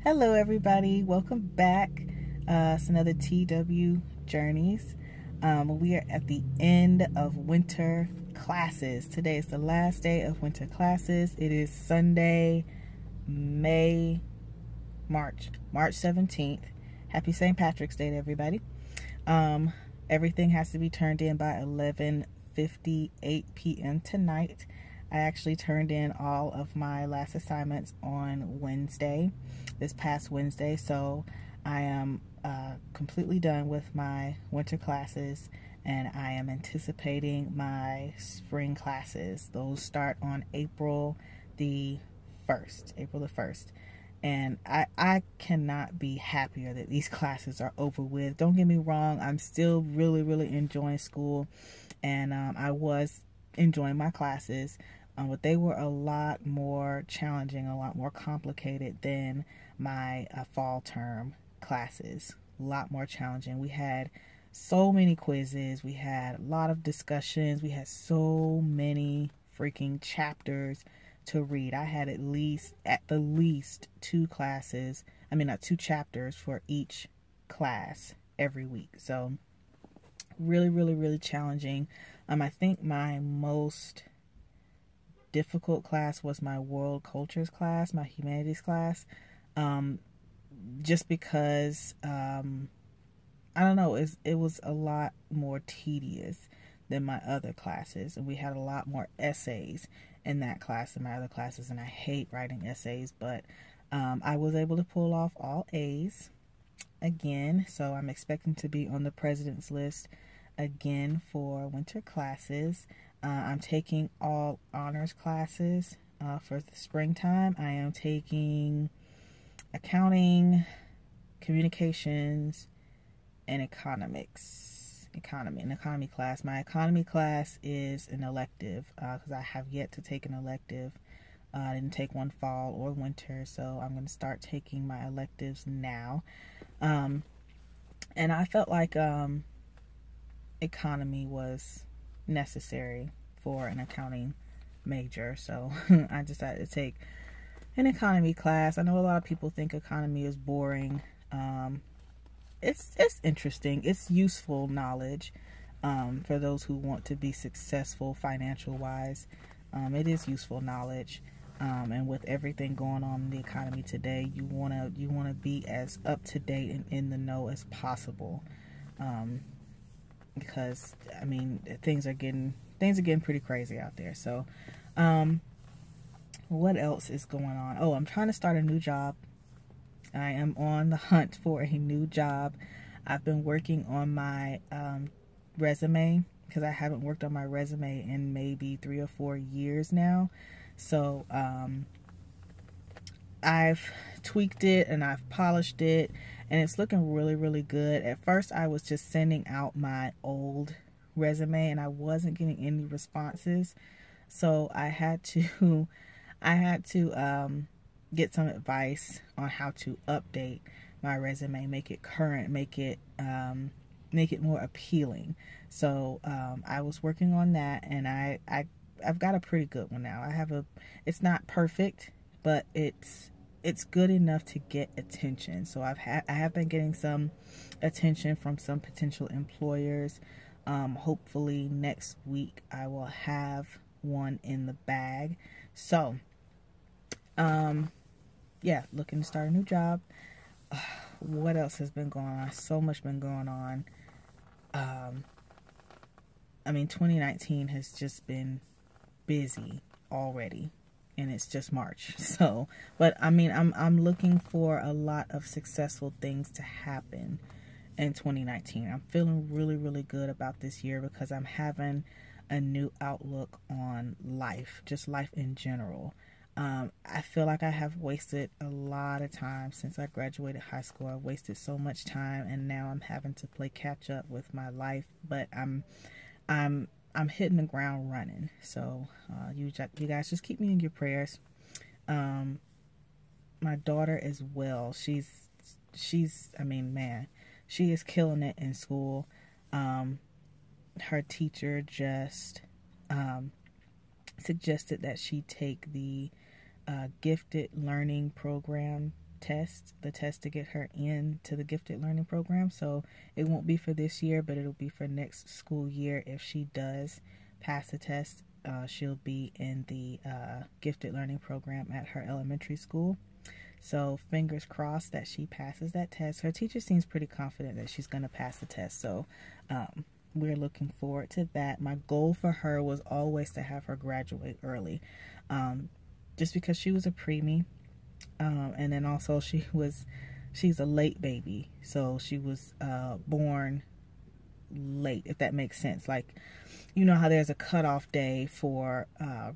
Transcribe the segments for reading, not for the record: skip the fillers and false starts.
Hello everybody, welcome back. It's another TW Journeys. We are at the end of winter classes. Today is the last day of winter classes. It is Sunday, March 17th. Happy St. Patrick's Day to everybody. Everything has to be turned in by 11:58 p.m. tonight. I actually turned in all of my last assignments on this past Wednesday, so I am completely done with my winter classes, and I am anticipating my spring classes. Those start on April the 1st. And I cannot be happier that these classes are over with. Don't get me wrong, I'm still really enjoying school, and I was enjoying my classes, but they were a lot more challenging, a lot more complicated than my fall term classes. A lot more challenging. We had so many quizzes, we had a lot of discussions, we had so many freaking chapters to read. I had at the least two chapters for each class every week. So really challenging. I think my most difficult class was my world cultures class, my humanities class, just because I don't know, it was a lot more tedious than my other classes, and we had a lot more essays in that class than my other classes, and I hate writing essays, but I was able to pull off all A's again, so I'm expecting to be on the president's list again for winter classes. I'm taking all honors classes for the springtime. I am taking accounting, communications, and economy class. My economy class is an elective because I have yet to take an elective. I didn't take one fall or winter, so I'm going to start taking my electives now. And I felt like economy was necessary for an accounting major, so I decided to take an economy class. I know a lot of people think economy is boring. It's interesting. It's useful knowledge for those who want to be successful financial wise. It is useful knowledge, and with everything going on in the economy today, you wanna be as up to date and in the know as possible, because I mean things are getting pretty crazy out there. So, what else is going on? Oh, I'm trying to start a new job. I am on the hunt for a new job. I've been working on my resume because I haven't worked on my resume in maybe 3 or 4 years now. So I've tweaked it and I've polished it, and it's looking really good. At first I was just sending out my old resume and I wasn't getting any responses, so I had to get some advice on how to update my resume, make it current, make it more appealing. So I was working on that, and I've got a pretty good one now. It's not perfect, but it's good enough to get attention. So I have been getting some attention from some potential employers. Hopefully next week I will have one in the bag. So yeah, looking to start a new job. What else has been going on? So much been going on. I mean, 2019 has just been busy already, and it's just March. So, but I mean, I'm looking for a lot of successful things to happen in 2019. I'm feeling really good about this year because I'm having a new outlook on life, just life in general. I feel like I have wasted a lot of time since I graduated high school. I wasted so much time, and now I'm having to play catch up with my life. But I'm hitting the ground running. So you guys just keep me in your prayers. My daughter as well. She's I mean, man, she is killing it in school. Her teacher just suggested that she take the gifted learning program test, the test to get her into the gifted learning program. So it won't be for this year, but it'll be for next school year. If she does pass the test, she'll be in the gifted learning program at her elementary school. So fingers crossed that she passes that test. Her teacher seems pretty confident that she's going to pass the test. So we're looking forward to that. My goal for her was always to have her graduate early, just because she was a preemie. And then also she's a late baby. So she was born late, if that makes sense. Like, you know how there's a cutoff day for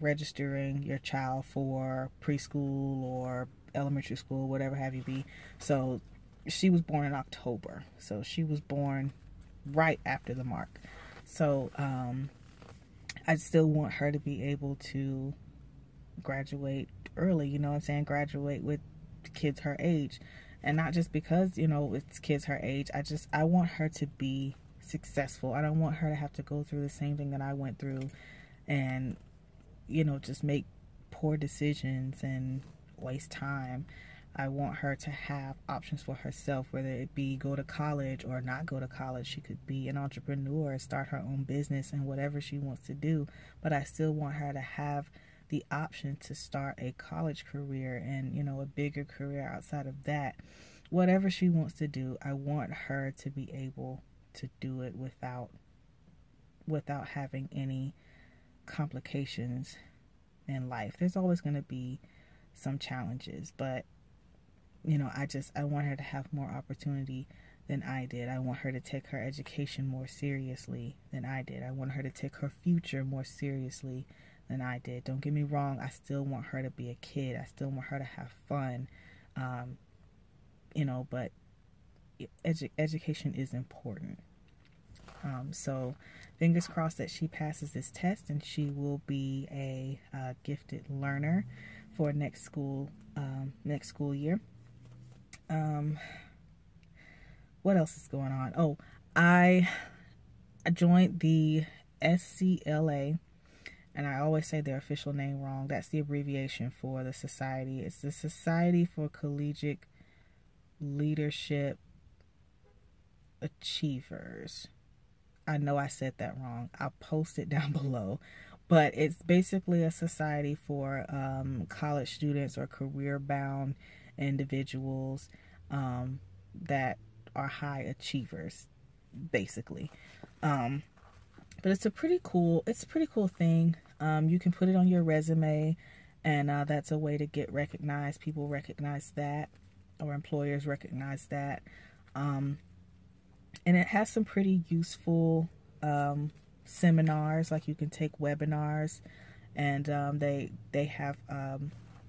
registering your child for preschool or elementary school, whatever have you be. So she was born in October. So she was born right after the mark. So I still want her to be able to graduate early, you know what I'm saying? Graduate with kids her age. And not just because, you know, it's kids her age. I want her to be successful. I don't want her to have to go through the same thing that I went through and, you know, just make poor decisions and waste time. I want her to have options for herself, whether it be go to college or not go to college. She could be an entrepreneur, start her own business and whatever she wants to do. But I still want her to have the option to start a college career and, you know, a bigger career outside of that. Whatever she wants to do, I want her to be able to do it without having any complications in life. There's always going to be some challenges, but you know, I want her to have more opportunity than I did. I want her to take her education more seriously than I did. I want her to take her future more seriously than I did. Don't get me wrong, I still want her to be a kid. I still want her to have fun, you know, but education is important. So fingers crossed that she passes this test and she will be a gifted learner for next school year. What else is going on? Oh, I joined the SCLA, and I always say their official name wrong. That's the abbreviation for the society. It's the Society for Collegiate Leadership Achievers. I know I said that wrong. I'll post it down below. But it's basically a society for college students or career-bound individuals that are high achievers, basically. But it's a pretty cool thing. You can put it on your resume, and that's a way to get recognized. People recognize that, or employers recognize that. And it has some pretty useful seminars, like you can take webinars, and they have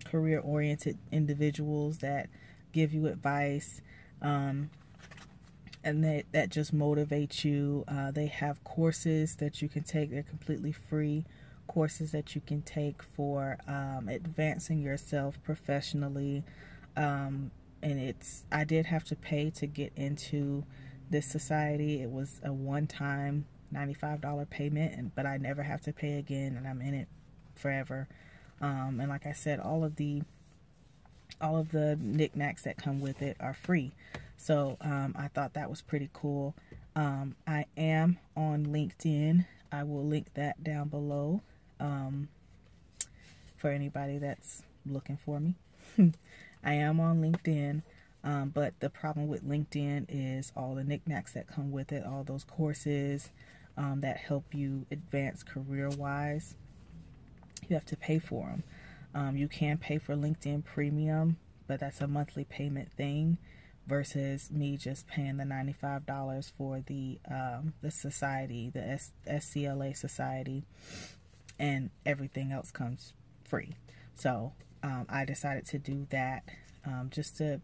career-oriented individuals that give you advice, and that just motivates you. They have courses that you can take. They're completely free courses that you can take for advancing yourself professionally. And I did have to pay to get into this society. It was a one-time $95 payment, but I never have to pay again, and I'm in it forever. And like I said, all of the knickknacks that come with it are free. So I thought that was pretty cool. I am on LinkedIn. I will link that down below for anybody that's looking for me. I am on LinkedIn. But the problem with LinkedIn is all the knickknacks that come with it, all those courses that help you advance career-wise. You have to pay for them. You can pay for LinkedIn Premium, but that's a monthly payment thing versus me just paying the $95 for the society, the SCLA society, and everything else comes free. So I decided to do that. Just to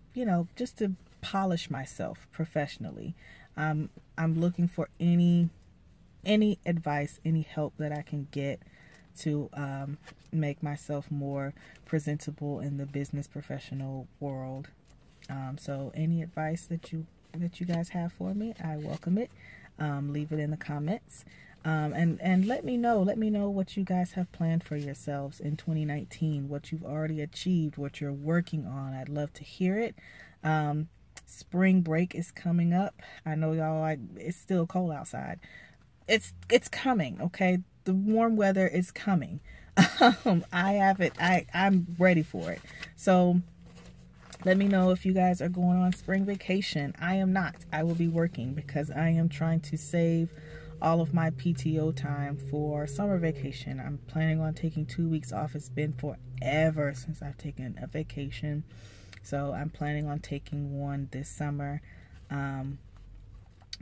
polish myself professionally. I'm looking for any advice, any help that I can get to make myself more presentable in the business professional world. So any advice that you guys have for me, I welcome it. Leave it in the comments. And let me know what you guys have planned for yourselves in 2019, what you've already achieved, what you're working on. I'd love to hear it. Spring break is coming up. I know y'all like, it's still cold outside. It's coming, okay? The warm weather is coming. I'm ready for it. So let me know if you guys are going on spring vacation. I am not. I will be working because I am trying to save all of my PTO time for summer vacation. I'm planning on taking 2 weeks off. It's been forever since I've taken a vacation. So I'm planning on taking one this summer.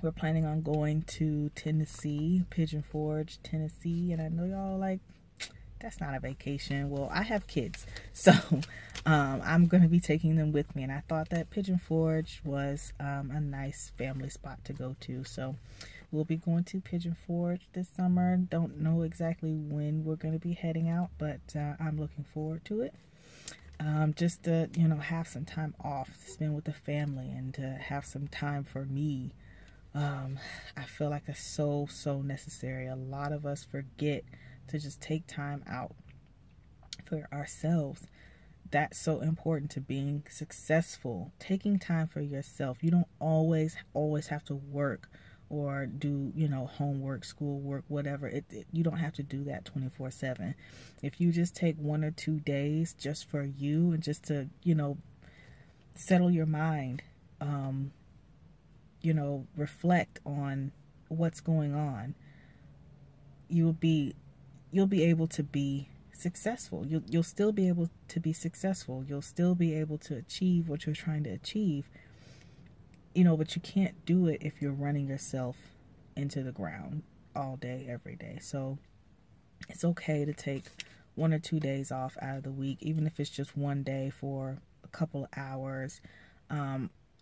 We're planning on going to Tennessee, Pigeon Forge, Tennessee. And I know y'all like, that's not a vacation. Well, I have kids, so I'm going to be taking them with me. And I thought that Pigeon Forge was a nice family spot to go to. So we'll be going to Pigeon Forge this summer. Don't know exactly when we're going to be heading out, but I'm looking forward to it. Just to, you know, have some time off to spend with the family and to have some time for me. I feel like that's so necessary. A lot of us forget to just take time out for ourselves. That's so important to being successful. Taking time for yourself. You don't always have to work or do, you know, homework, schoolwork, whatever. You don't have to do that 24/7. If you just take 1 or 2 days just for you and just to, you know, settle your mind, you know, reflect on what's going on, you'll be able to be successful. You'll still be able to be successful. You'll still be able to achieve what you're trying to achieve. You know, but you can't do it if you're running yourself into the ground all day, every day. So it's okay to take 1 or 2 days off out of the week, even if it's just one day for a couple of hours.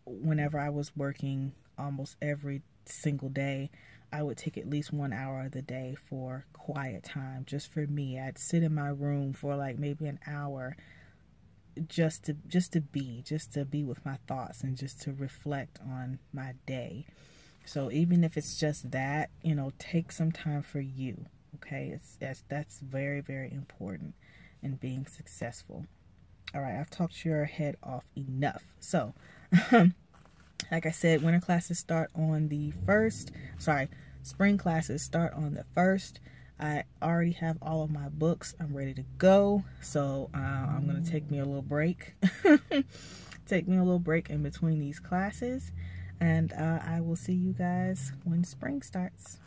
Whenever I was working almost every single day, I would take at least 1 hour of the day for quiet time, just for me. I'd sit in my room for like maybe an hour just to be with my thoughts and just to reflect on my day. So even if it's just that, you know, take some time for you. Okay, that's very important in being successful. All right, I've talked your head off enough. So like I said, winter classes start on the 1st. Spring classes start on the 1st. I already have all of my books. I'm ready to go. So I'm going to take me a little break. Take me a little break in between these classes. And I will see you guys when spring starts.